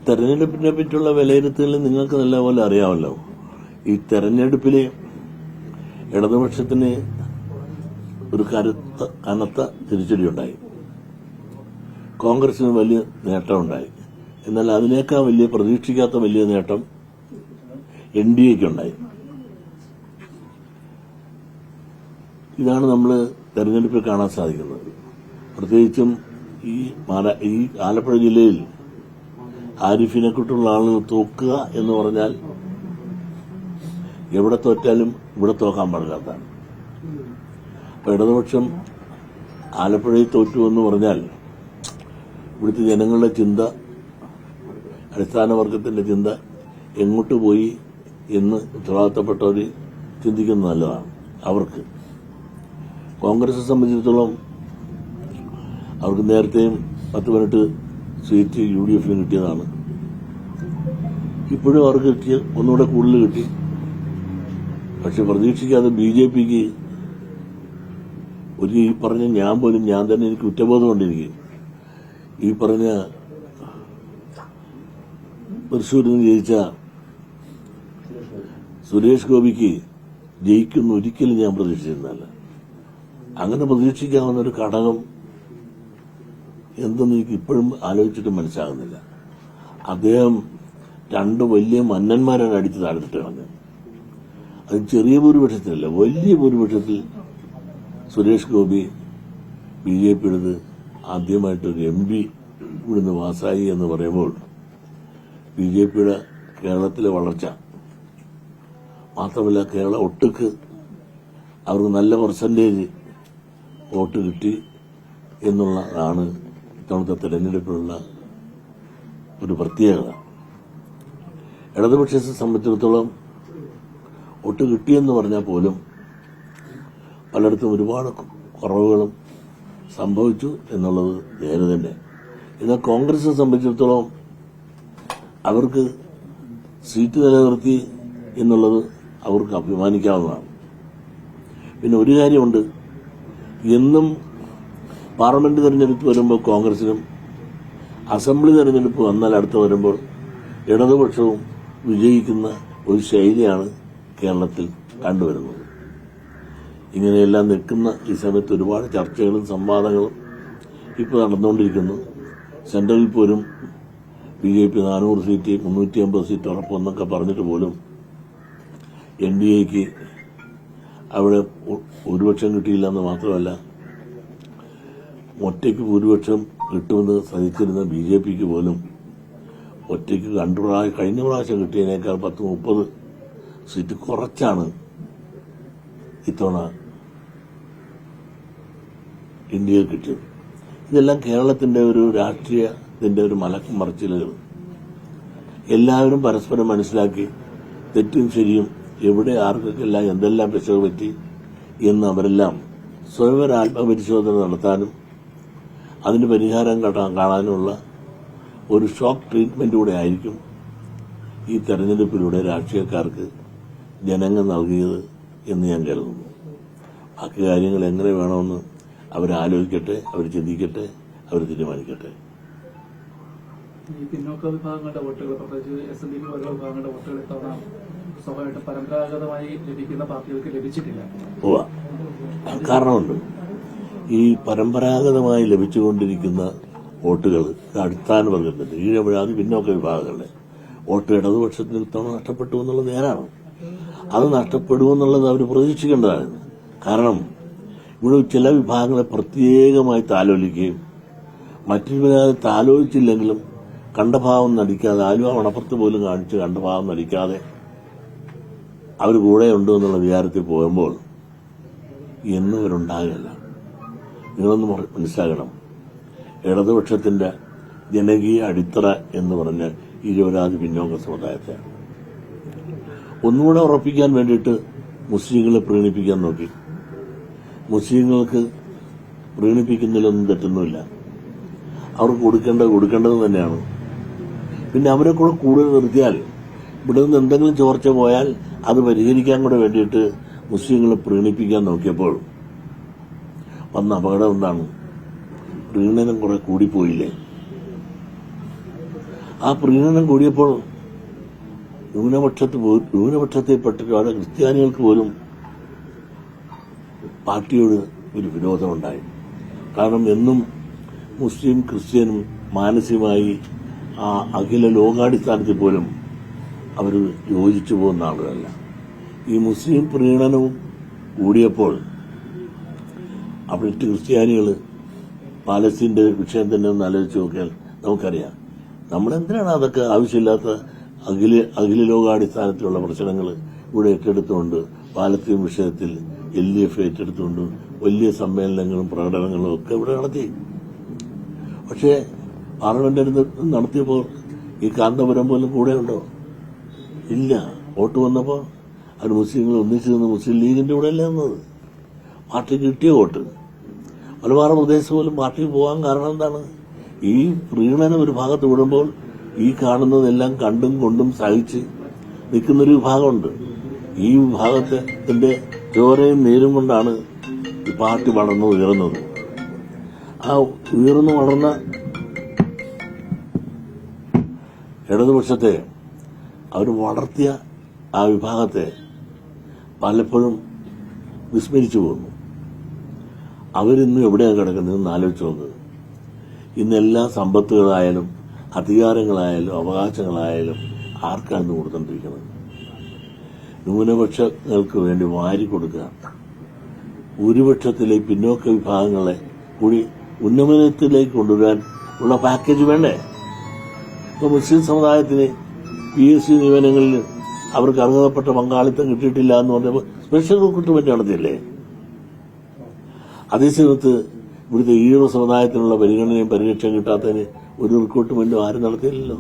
തെരഞ്ഞെടുപ്പിനെ പറ്റിയുള്ള വിലയിരുത്തൽ നിങ്ങൾക്ക് നല്ലപോലെ അറിയാമല്ലോ. ഈ തെരഞ്ഞെടുപ്പിൽ ഇടതുപക്ഷത്തിന് ഒരു കനത്ത തിരിച്ചടിയുണ്ടായി. കോൺഗ്രസിന് വലിയ നേട്ടമുണ്ടായി. എന്നാൽ അതിനേക്കാൾ വലിയ പ്രതീക്ഷിക്കാത്ത വലിയ നേട്ടം NDAക്കുണ്ടായി. ഇതാണ് നമ്മൾ തെരഞ്ഞെടുപ്പിൽ കാണാൻ സാധിക്കുന്നത്. പ്രത്യേകിച്ചും ഈ ആലപ്പുഴ ജില്ലയിൽ ആരിഫിനെ കുറിച്ചുള്ള ആളുകൾ തോക്കുക എന്ന് പറഞ്ഞാൽ എവിടെ തോറ്റാലും ഇവിടെ തോക്കാൻ പാടില്ലാത്തതാണ്. അപ്പൊ ഇടതുപക്ഷം ആലപ്പുഴയിൽ തോറ്റു എന്ന് പറഞ്ഞാൽ ഇവിടുത്തെ ജനങ്ങളുടെ ചിന്ത, അടിസ്ഥാന വർഗത്തിന്റെ ചിന്ത എങ്ങോട്ട് പോയി എന്ന് ഉത്തരവാദിത്തപ്പെട്ടവർ ചിന്തിക്കുന്നത് നല്ലതാണ്. അവർക്ക് കോൺഗ്രസിനെ സംബന്ധിച്ചിടത്തോളം അവർക്ക് നേരത്തെയും 10-18 സീറ്റ് UDFന് കിട്ടിയതാണ്. ഇപ്പോഴും അവർക്ക് കിട്ടിയ ഒന്നുകൂടെ കൂടുതൽ കിട്ടി. പക്ഷെ പ്രതീക്ഷിക്കാതെ BJPക്ക് ഈ പറഞ്ഞ ഞാൻ തന്നെ എനിക്ക് കുറ്റബോധം കൊണ്ടിരിക്കും. ഈ പറഞ്ഞ തൃശ്ശൂരിൽ നിന്ന് ജയിച്ച സുരേഷ് ഗോപിക്ക് ജയിക്കുന്ന ഒരിക്കലും ഞാൻ പ്രതീക്ഷിച്ചിരുന്നല്ല. അങ്ങനെ പ്രതീക്ഷിക്കാവുന്ന ഒരു ഘടകം എന്തെന്ന് എനിക്ക് ഇപ്പോഴും ആലോചിച്ചിട്ട് മനസ്സിലാകുന്നില്ല. അദ്ദേഹം 2 വലിയ മന്നന്മാരാണ് അടിച്ച് താഴ്ത്തിട്ട് കളഞ്ഞത്. അത് ചെറിയ ഭൂരിപക്ഷത്തിലല്ല, വലിയ ഭൂരിപക്ഷത്തിൽ സുരേഷ് ഗോപി BJPയുടേത് ആദ്യമായിട്ടൊരു MP ഇവിടുന്ന് പാസായി എന്ന് പറയുമ്പോൾ BJPയുടെ കേരളത്തിലെ വളർച്ച മാത്രമല്ല, കേരള ഒട്ടുക്ക് അവർക്ക് നല്ല പെർസെന്റേജ് വോട്ട് കിട്ടി എന്നുള്ളതാണ് ഇത്തവണത്തെ തെരഞ്ഞെടുപ്പിലുള്ള ഒരു പ്രത്യേകത. ഇടതുപക്ഷത്തെ സംബന്ധിച്ചിടത്തോളം വോട്ട് കിട്ടിയെന്ന് പറഞ്ഞാൽ പോലും പലയിടത്തും ഒരുപാട് കുറവുകളും സംഭവിച്ചു എന്നുള്ളത് നേരെ തന്നെ. എന്നാൽ കോൺഗ്രസിനെ സംബന്ധിച്ചിടത്തോളം അവർക്ക് സീറ്റ് നിലനിർത്തി എന്നുള്ളത് അവർക്ക് അഭിമാനിക്കാവുന്നതാണ്. പിന്നെ ഒരു കാര്യമുണ്ട്, എന്നും പാർലമെന്റ് തെരഞ്ഞെടുപ്പ് വരുമ്പോൾ കോൺഗ്രസിനും അസംബ്ലി തെരഞ്ഞെടുപ്പ് വന്നാൽ അടുത്ത് വരുമ്പോൾ ഇടതുപക്ഷവും വിജയിക്കുന്ന ഒരു ശൈലിയാണ് കേരളത്തിൽ കണ്ടുവരുന്നത്. ഇങ്ങനെയെല്ലാം നിൽക്കുന്ന ഈ സമയത്ത് ഒരുപാട് ചർച്ചകളും സംവാദങ്ങളും ഇപ്പോൾ നടന്നുകൊണ്ടിരിക്കുന്നു. സെൻട്രലിൽ പോലും BJP 400 സീറ്റ് 350 സീറ്റ് ഉറപ്പെന്നൊക്കെ പറഞ്ഞിട്ട് പോലും NDAക്ക് അവിടെ ഭൂരിപക്ഷം കിട്ടിയില്ല എന്ന് മാത്രമല്ല, ഒറ്റയ്ക്ക് ഭൂരിപക്ഷം കിട്ടുമെന്ന് സഹിച്ചിരുന്ന BJPക്ക് പോലും ഒറ്റയ്ക്ക് കഴിഞ്ഞ പ്രാവശ്യം കിട്ടിയതിനേക്കാൾ 10-30 സീറ്റ് കുറച്ചാണ് ഇത്തവണ ഇന്ത്യയിൽ കിട്ടിയത്. ഇതെല്ലാം കേരളത്തിന്റെ ഒരു രാഷ്ട്രീയത്തിന്റെ ഒരു മലക്കം മറിച്ചിലുകൾ. എല്ലാവരും പരസ്പരം മനസ്സിലാക്കി തെറ്റും ശരിയും എവിടെ ആർക്കെല്ലാം എന്തെല്ലാം പിശക് പറ്റി എന്ന് അവരെല്ലാം സ്വയം ഒരു ആത്മപരിശോധന നടത്താനും അതിന് പരിഹാരം കാണാനുമുള്ള ഒരു ഷോക്ക് ട്രീറ്റ്മെന്റ് കൂടെ ആയിരിക്കും ഈ തെരഞ്ഞെടുപ്പിലൂടെ രാഷ്ട്രീയക്കാർക്ക് ജനങ്ങൾ നൽകിയത് എന്ന് ഞാൻ കരുതുന്നു. ബാക്കി കാര്യങ്ങൾ എങ്ങനെ വേണമെന്ന് അവരാലോചിക്കട്ടെ, അവർ ചിന്തിക്കട്ടെ, അവർ തീരുമാനിക്കട്ടെ. ഈ പിന്നോക്ക വിഭാഗങ്ങളുടെ വോട്ടുകൾ, പ്രത്യേകിച്ച് SNDP പോലുള്ള വിഭാഗങ്ങളുടെ വോട്ടുകൾ ഇത്തവണ സ്വാഭാവികമായിട്ട് പരമ്പരാഗതമായി ലഭിക്കുന്ന പാർട്ടികൾക്ക് ലഭിച്ചിട്ടില്ല. കാരണമുണ്ട്. ഈ പരമ്പരാഗതമായി ലഭിച്ചുകൊണ്ടിരിക്കുന്ന വോട്ടുകൾ അടിസ്ഥാന വർഗത്തിന്റെ ഈഴവിഴാതി പിന്നോക്ക വിഭാഗങ്ങളുടെ വോട്ട് ഇടതുപക്ഷത്തിന് ഇത്തവണ നഷ്ടപ്പെട്ടു എന്നുള്ളത് നേരാണ്. അത് നഷ്ടപ്പെടുമെന്നുള്ളത് അവർ പ്രതീക്ഷിക്കേണ്ടതാണ്. കാരണം ഇവിടെ ചില വിഭാഗങ്ങളെ പ്രത്യേകമായി താലോലിക്കുകയും മറ്റൊരു വിഭാഗം താലോലിച്ചില്ലെങ്കിലും കണ്ടഭാവം നടിക്കാതെ, ആലുവ മണപ്പുറത്ത് പോലും കാണിച്ച് കണ്ടഭാവം നടിക്കാതെ അവർ കൂടെ ഉണ്ട് എന്നുള്ള വിചാരത്തിൽ പോകുമ്പോൾ എന്നും ഇവരുണ്ടാകില്ല. നിങ്ങളൊന്ന് മനസ്സിലാക്കണം, ഇടതുപക്ഷത്തിന്റെ ജനകീയ അടിത്തറ എന്ന് പറഞ്ഞാൽ ഇരുപരാതി പിന്നോക്ക സമുദായത്തെയാണ്. ഒന്നുകൂടെ ഉറപ്പിക്കാൻ വേണ്ടിയിട്ട് മുസ്ലിങ്ങളെ പ്രീണിപ്പിക്കാൻ നോക്കി. മുസ്ലിങ്ങൾക്ക് പ്രീണിപ്പിക്കുന്നതിലൊന്നും തെറ്റൊന്നുമില്ല. അവർക്ക് കൊടുക്കേണ്ടത് തന്നെയാണ്. പിന്നെ അവരെ കൂടെ കൂടുതൽ നിർത്തിയാൽ ഇവിടെ നിന്ന് എന്തെങ്കിലും ചോർച്ച പോയാൽ അത് പരിഹരിക്കാൻ കൂടെ വേണ്ടിയിട്ട് മുസ്ലിങ്ങളെ പ്രീണിപ്പിക്കാൻ നോക്കിയപ്പോൾ വന്ന അപകടം എന്താണ്? പ്രീണനം കുറെ കൂടിപ്പോയില്ലേ? ആ പ്രീണനം കൂടിയപ്പോൾ ന്യൂനപക്ഷത്തെപ്പെട്ടിട്ടുള്ള ക്രിസ്ത്യാനികൾക്ക് പോലും പാർട്ടിയോട് ഒരു വിരോധമുണ്ടായി. കാരണം എന്നും മുസ്ലിം ക്രിസ്ത്യനും മാനസികമായി ആ അഖില ലോകാടിസ്ഥാനത്തിൽ പോലും അവർ യോജിച്ചു പോകുന്ന ആളുകളല്ല. ഈ മുസ്ലിം പ്രീണനവും കൂടിയപ്പോൾ അവിടുത്തെ ക്രിസ്ത്യാനികൾ പാലസ്തീന്റെ വിഷയം തന്നെ ഒന്ന് ആലോചിച്ച് നോക്കിയാൽ നമുക്കറിയാം, നമ്മളെന്തിനാണ് അതൊക്കെ ആവശ്യമില്ലാത്ത അഖില ലോകാടിസ്ഥാനത്തിലുള്ള പ്രശ്നങ്ങൾ ഇവിടെ ഏറ്റെടുത്തുകൊണ്ട് പാലസ്തീൻ വിഷയത്തിൽ LDF ഏറ്റെടുത്തുകൊണ്ട് വലിയ സമ്മേളനങ്ങളും പ്രകടനങ്ങളും ഒക്കെ ഇവിടെ നടത്തി. പക്ഷേ പാർലമെന്റ് നടത്തിയപ്പോൾ ഈ കാന്തപുരം പോലും കൂടെയുണ്ടോ? ഇല്ല. വോട്ട് വന്നപ്പോൾ അവർ മുസ്ലിങ്ങൾ ഒന്നിച്ചു നിന്ന് മുസ്ലിം ലീഗിന്റെ കൂടെ അല്ലേ നിന്നത്. പാർട്ടി കിട്ടിയ വോട്ട് മലബാർ പ്രദേശത്ത് പോലും പാർട്ടിക്ക് പോകാൻ കാരണം എന്താണ്? ഈ പ്രീണനം ഒരു ഭാഗത്ത് വിടുമ്പോൾ ഈ കാണുന്നതെല്ലാം കണ്ടും കൊണ്ടും സഹിച്ച് നിൽക്കുന്നൊരു വിഭാഗമുണ്ട്. ഈ വിഭാഗത്തിന്റെ ചോരയും നീരും കൊണ്ടാണ് ഈ പാർട്ടി വളർന്നു ഉയർന്നത്. ആ ഉയർന്നു വളർന്ന ഇടതുപക്ഷത്തെ അവർ വളർത്തിയ ആ വിഭാഗത്തെ പലപ്പോഴും വിസ്മരിച്ചു പോകുന്നു. അവരിന്ന് എവിടെയാണ് കിടക്കുന്നതെന്ന് ആലോചിച്ച് നോക്കുക. ഇന്നെല്ലാ സമ്പത്തുകളായാലും അധികാരങ്ങളായാലും അവകാശങ്ങളായാലും ആർക്കാണ് കൊടുത്തോണ്ടിരിക്കുന്നത്? ന്യൂനപക്ഷങ്ങൾക്ക് വേണ്ടി വാരിക്കൊടുക്കുക. ഭൂരിപക്ഷത്തിലെ പിന്നോക്ക വിഭാഗങ്ങളെ കൂടി ഉന്നമനത്തിലേക്ക് കൊണ്ടുവരാൻ ഉള്ള പാക്കേജ് വേണ്ടേ? ഇപ്പൊ മുസ്ലിം സമുദായത്തിന് PSC നിയമനങ്ങളിൽ അവർക്ക് അർഹതപ്പെട്ട പങ്കാളിത്തം കിട്ടിയിട്ടില്ല എന്ന് പറഞ്ഞപ്പോൾ സ്പെഷ്യൽ റിക്രൂട്ട്മെന്റ് നടത്തിയില്ലേ? അതേസമയത്ത് ഇവിടുത്തെ ഈഴവ സമുദായത്തിനുള്ള പരിഗണനയും പരിരക്ഷയും കിട്ടാത്തതിന് ഒരു റിക്രൂട്ട്മെന്റും ആരും നടത്തിയില്ലല്ലോ.